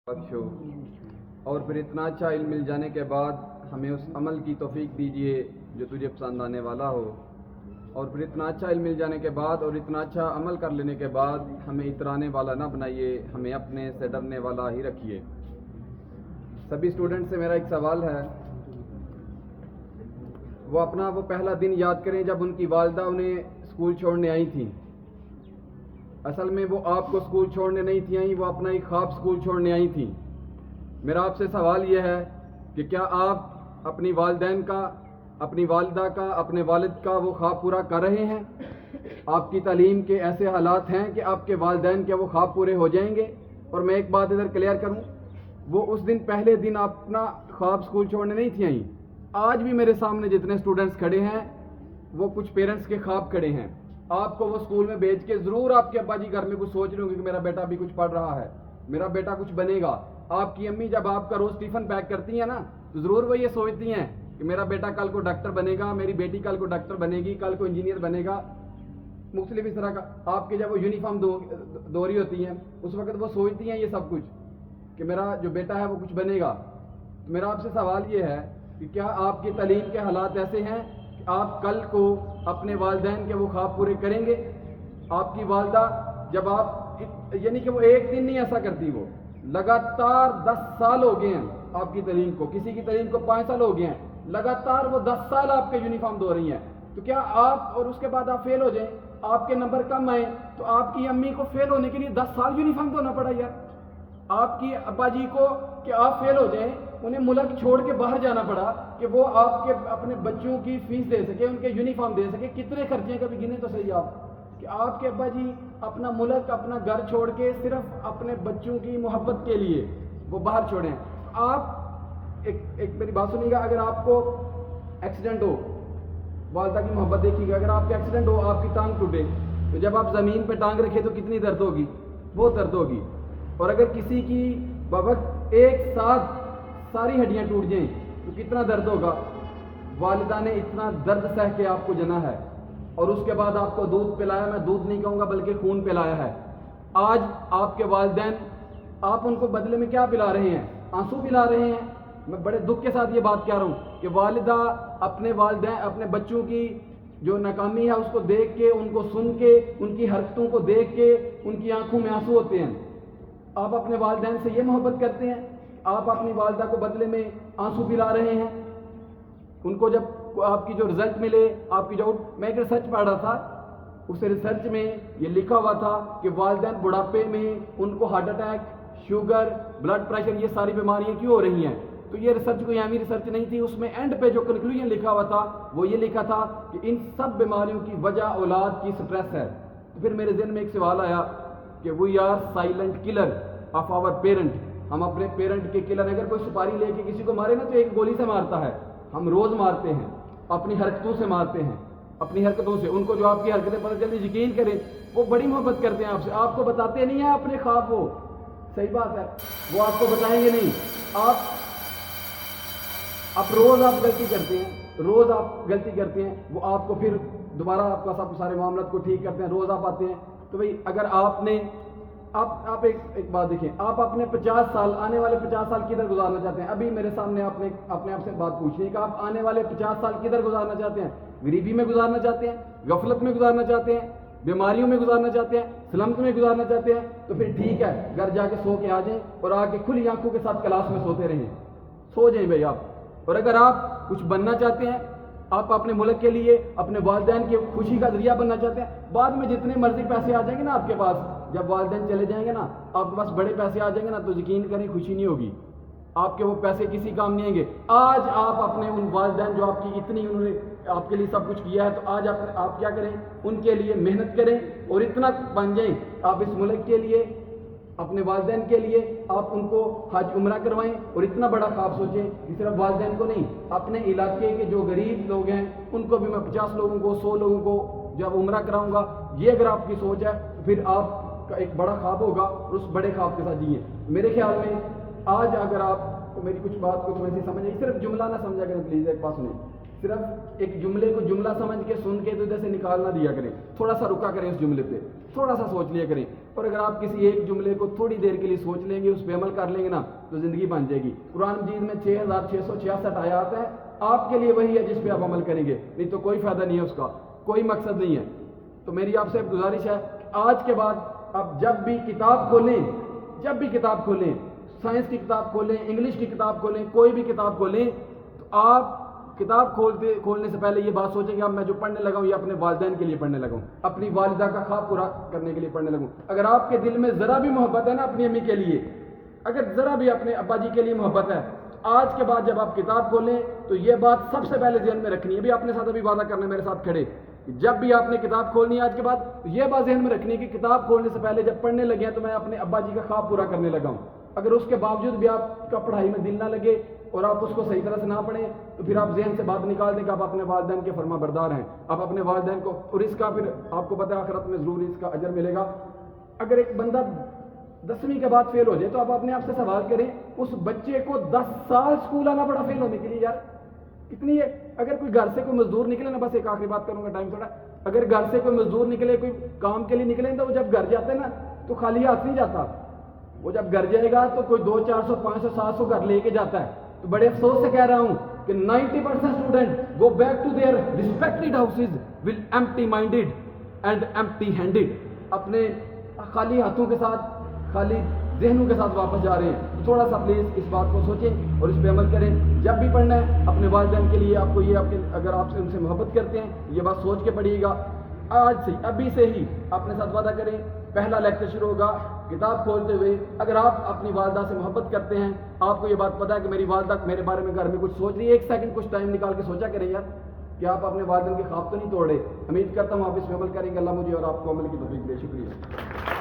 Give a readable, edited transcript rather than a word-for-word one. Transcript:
بخشو اور پھر اتنا اچھا علم مل جانے کے بعد ہمیں اس عمل کی توفیق دیجیے جو تجھے پسند آنے والا ہو، اور پھر اتنا اچھا علم مل جانے کے بعد اور اتنا اچھا عمل کر لینے کے بعد ہمیں اترانے والا نہ بنائیے، ہمیں اپنے سے ڈرنے والا ہی رکھیے۔ سبھی اسٹوڈنٹ سے میرا ایک سوال ہے، وہ اپنا وہ پہلا دن یاد کریں جب ان کی والدہ انہیں اسکول چھوڑنے آئی تھیں۔ اصل میں وہ آپ کو اسکول چھوڑنے نہیں تھیں آئیں، وہ اپنا ایک خواب اسکول چھوڑنے آئی تھیں۔ میرا آپ سے سوال یہ ہے کہ کیا آپ اپنی والدین کا، اپنی والدہ کا، اپنے والد کا وہ خواب پورا کر رہے ہیں؟ آپ کی تعلیم کے ایسے حالات ہیں کہ آپ کے والدین کے وہ خواب پورے ہو جائیں گے؟ اور میں ایک بات ادھر کلیئر کروں، وہ اس دن پہلے دن اپنا خواب اسکول چھوڑنے نہیں تھیں آئیں۔ آج بھی میرے سامنے جتنے اسٹوڈنٹس کھڑے ہیں وہ کچھ پیرنٹس کے خواب کھڑے ہیں۔ آپ کو وہ اسکول میں بھیج کے ضرور آپ کے ابا جی گھر میں کچھ سوچ رہے ہوں گے کہ میرا بیٹا بھی کچھ پڑھ رہا ہے، میرا بیٹا کچھ بنے گا۔ آپ کی امی جب آپ کا روز ٹفن پیک کرتی ہیں نا تو ضرور وہ یہ سوچتی ہیں کہ میرا بیٹا کل کو ڈاکٹر بنے گا، میری بیٹی کل کو ڈاکٹر بنے گی، کل کو انجینئر بنے گا، مختلف اس طرح کا۔ آپ کے جب وہ یونیفارم دو رہی ہوتی ہیں اس وقت وہ سوچتی ہیں یہ سب کچھ کہ میرا جو بیٹا ہے وہ کچھ بنے گا۔ تو میرا آپ سے سوال یہ ہے کہ کیا آپ کی تعلیم کے حالات ایسے ہیں کہ آپ کل کو اپنے والدین کے وہ خواب پورے کریں گے؟ آپ کی والدہ جب آپ، یعنی کہ وہ ایک دن نہیں ایسا کرتی، وہ لگاتار 10 سال ہو گئے ہیں آپ کی تعلیم کو، کسی کی تعلیم کو 5 سال ہو گئے ہیں، لگاتار وہ 10 سال آپ کے یونیفارم دھو رہی ہیں۔ تو کیا آپ، اور اس کے بعد آپ فیل ہو جائیں، آپ کے نمبر کم آئیں، تو آپ کی امی کو فیل ہونے کے لیے 10 سال یونیفارم دھونا پڑا یار؟ آپ کی ابا جی کو کہ آپ فیل ہو جائیں، انہیں ملک چھوڑ کے باہر جانا پڑا کہ وہ آپ کے اپنے بچوں کی فیس دے سکے، ان کے یونیفارم دے سکے۔ کتنے خرچے ہیں کبھی گنے تو صحیح آپ کہ آپ کے ابا جی اپنا ملک، اپنا گھر چھوڑ کے صرف اپنے بچوں کی محبت کے لیے وہ باہر چھوڑیں۔ آپ ایک میری بات سنیے گا، اگر آپ کو ایکسیڈنٹ ہو، والدہ کی محبت دیکھیے گا، اگر آپ کا ایکسیڈنٹ ہو، آپ کی ٹانگ ٹوٹے، تو جب آپ زمین پہ ٹانگ رکھے تو کتنی درد ہوگی؟ بہت درد ہوگی۔ اور اگر کسی کی بوقت ایک ساتھ ساری ہڈیاں ٹوٹ جائیں تو کتنا درد ہوگا؟ والدہ نے اتنا درد سہ کے آپ کو جنا ہے، اور اس کے بعد آپ کو دودھ پلایا، میں دودھ نہیں کہوں گا بلکہ خون پلایا ہے۔ آج آپ کے والدین، آپ ان کو بدلے میں کیا پلا رہے ہیں؟ آنسو پلا رہے ہیں۔ میں بڑے دکھ کے ساتھ یہ بات کہہ رہا ہوں کہ والدہ اپنے والدین، اپنے بچوں کی جو ناکامی ہے اس کو دیکھ کے، ان کو سن کے، ان کی حرکتوں کو دیکھ کے ان کی آنکھوں میں آنسو ہوتے ہیں۔ آپ اپنے والدین سے یہ محبت کرتے ہیں؟ آپ اپنی والدہ کو بدلے میں آنسو پلا رہے ہیں۔ ان کو جب آپ کی جو رزلٹ ملے، آپ کی جو، میں ایک ریسرچ پڑھ رہا تھا، اس ریسرچ میں یہ لکھا ہوا تھا کہ والدین بڑھاپے میں ان کو heart attack, sugar, blood pressure, یہ ساری بیماریاں کیوں ہو رہی ہیں؟ تو یہ ریسرچ کوئی عامی ریسرچ نہیں تھی، اس میں اینڈ پہ جو کنکلوژن لکھا ہوا تھا وہ یہ لکھا تھا کہ ان سب بیماریوں کی وجہ اولاد کی سٹریس ہے۔ تو پھر میرے ذہن میں ایک سوال آیا کہ we are silent killer of our parent, ہم اپنے پیرنٹ کے کلر۔ اگر کوئی سپاری لے کے کسی کو مارے نا تو ایک گولی سے مارتا ہے، ہم روز مارتے ہیں، اپنی حرکتوں سے مارتے ہیں، اپنی حرکتوں سے۔ ان کو جو آپ کی حرکتیں پتہ چلتی، یقین کریں وہ بڑی محبت کرتے ہیں آپ سے، آپ کو بتاتے نہیں ہیں اپنے خواب، وہ صحیح بات ہے، وہ آپ کو بتائیں گے نہیں۔ آپ روز آپ غلطی کرتے ہیں، روز آپ غلطی کرتے ہیں، وہ آپ کو پھر دوبارہ آپ کا سب سارے معاملات کو ٹھیک کرتے ہیں، روز آپ آتے ہیں۔ تو بھئی اگر آپ نے، آپ ایک بات دیکھیں، آپ اپنے 50 سال، آنے والے 50 سال کدھر گزارنا چاہتے ہیں؟ ابھی میرے سامنے آپ نے اپنے آپ سے بات پوچھنی ہے کہ آپ آنے والے 50 سال کدھر گزارنا چاہتے ہیں؟ غریبی میں گزارنا چاہتے ہیں، غفلت میں گزارنا چاہتے ہیں، بیماریوں میں گزارنا چاہتے ہیں، سلمز میں گزارنا چاہتے ہیں؟ تو پھر ٹھیک ہے، گھر جا کے سو کے آ جائیں اور آ کے کھلی آنکھوں کے ساتھ کلاس میں سوتے رہیں، سو جائیں بھائی آپ۔ اور اگر آپ کچھ بننا چاہتے ہیں، آپ اپنے ملک کے لیے، اپنے والدین کی خوشی کا ذریعہ بننا چاہتے ہیں، بعد میں جتنے مرضی پیسے آ جائیں گے نا آپ کے پاس، جب والدین چلے جائیں گے نا، آپ کے پاس بڑے پیسے آ جائیں گے نا، تو یقین کریں خوشی نہیں ہوگی، آپ کے وہ پیسے کسی کام نہیں آئیں گے۔ آج آپ اپنے ان والدین جو آپ کی اتنی، انہوں نے آپ کے لیے سب کچھ کیا ہے، تو آج آپ کیا کریں؟ ان کے لیے محنت کریں اور اتنا بن جائیں، آپ اس ملک کے لیے، اپنے والدین کے لیے آپ ان کو حج عمرہ کروائیں، اور اتنا بڑا خواب سوچیں کہ صرف والدین کو نہیں، اپنے علاقے کے جو غریب لوگ ہیں ان کو بھی میں 50 لوگوں کو، 100 لوگوں کو جب عمرہ کراؤں گا۔ یہ اگر آپ کی سوچ ہے تو پھر آپ کا ایک بڑا خواب ہوگا، اور اس بڑے خواب کے ساتھ جیئیں۔ میرے خیال میں آج اگر آپ کو میری کچھ بات کچھ ویسی سمجھ آئی، صرف جملہ نہ سمجھا کریں پلیز، ایک بات سنیں، صرف ایک جملے کو جملہ سمجھ کے سن کے تو جیسے نکال نہ دیا کریں, تھوڑا سا رکا کریں اس جملے پہ, تھوڑا سا سوچ لیا کریں. اور اگر آپ کسی ایک جملے کو تھوڑی دیر کے لیے سوچ لیں گے, اس پہ عمل کر لیں گے نا, تو زندگی بن جائے گی. قرآن مجید میں 6666 آیات ہیں, آپ کے لیے وہی ہے جس پہ آپ عمل کریں گے, نہیں تو کوئی فائدہ نہیں ہے, اس کا کوئی مقصد نہیں ہے. تو میری آپ سے گزارش ہے کہ آج کے بعد آپ جب بھی کتاب کھولیں, سائنس کی کتاب کھولیں, انگلش کی کتاب کھولیں, کوئی بھی کتاب کھولیں, تو آپ کتاب کھولنے سے پہلے یہ بات سوچیں کہ اب میں جو پڑھنے لگا ہوں یہ اپنے والدین کے لیے پڑھنے لگا ہوں, اپنی والدہ کا خواب پورا کرنے کے لیے پڑھنے لگوں. اگر آپ کے دل میں ذرا بھی محبت ہے نا اپنی امی کے لیے, اگر ذرا بھی اپنے ابا جی کے لیے محبت ہے, آج کے بعد جب آپ کتاب کھولیں تو یہ بات سب سے پہلے ذہن میں رکھنی ہے. ابھی اپنے ساتھ ابھی وعدہ کرنا میرے ساتھ کھڑے, جب بھی آپ نے کتاب کھولنی ہے آج کے بعد یہ بات ذہن میں رکھنی ہے کہ کتاب کھولنے سے پہلے جب پڑھنے لگے ہیں تو میں اپنے ابا جی کا خواب پورا کرنے لگا ہوں. اگر اس کے باوجود بھی آپ کا پڑھائی میں دل نہ لگے اور آپ اس کو صحیح طرح سے نہ پڑھیں, تو پھر آپ ذہن سے بات نکال دیں کہ آپ اپنے والدین کے فرما بردار ہیں, آپ اپنے والدین کو, اور اس کا پھر آپ کو پتہ ہے آخرت میں ضرور اس کا اجر ملے گا. اگر ایک بندہ 10ویں کے بعد فیل ہو جائے تو آپ اپنے آپ سے سوال کریں, اس بچے کو 10 سال اسکول آنا پڑا فیل ہونے کے لیے, یار کتنی ہے. اگر کوئی گھر سے کوئی مزدور نکلے نا, بس ایک آخری بات کروں گا, ٹائم تھوڑا, اگر گھر سے کوئی مزدور نکلے, کوئی کام کے لیے نکلے, تو وہ جب گھر جاتے ہیں نا تو خالی ہاتھ نہیں جاتا, وہ جب گھر جائے گا تو کوئی 200, 400, 500, 700 گھر لے کے جاتا ہے. تو بڑے افسوس سے کہہ رہا ہوں کہ 90% student go back to their respected houses will empty minded and empty handed, اپنے خالی ہاتھوں کے ساتھ, خالی ذہنوں کے ساتھ واپس جا رہے ہیں. تھوڑا سا پلیز اس بات کو سوچیں اور اس پہ عمل کریں. جب بھی پڑھنا ہے اپنے والدین کے لیے, آپ کو یہ اگر آپ سے ان سے محبت کرتے ہیں یہ بات سوچ کے پڑھیے گا. آج سے ابھی سے ہی اپنے ساتھ وعدہ کریں, پہلا لیکچر شروع ہوگا کتاب کھولتے ہوئے, اگر آپ اپنی والدہ سے محبت کرتے ہیں, آپ کو یہ بات پتہ ہے کہ میری والدہ میرے بارے میں گھر میں کچھ سوچ رہی ہے, ایک سیکنڈ کچھ ٹائم نکال کے سوچا کریں یار کہ آپ اپنے والدین کے خواب تو نہیں توڑ رہے. امید کرتا ہوں آپ اس میں عمل کریں گے. اللہ مجھے اور آپ کو عمل کی توفیق دے. شکریہ.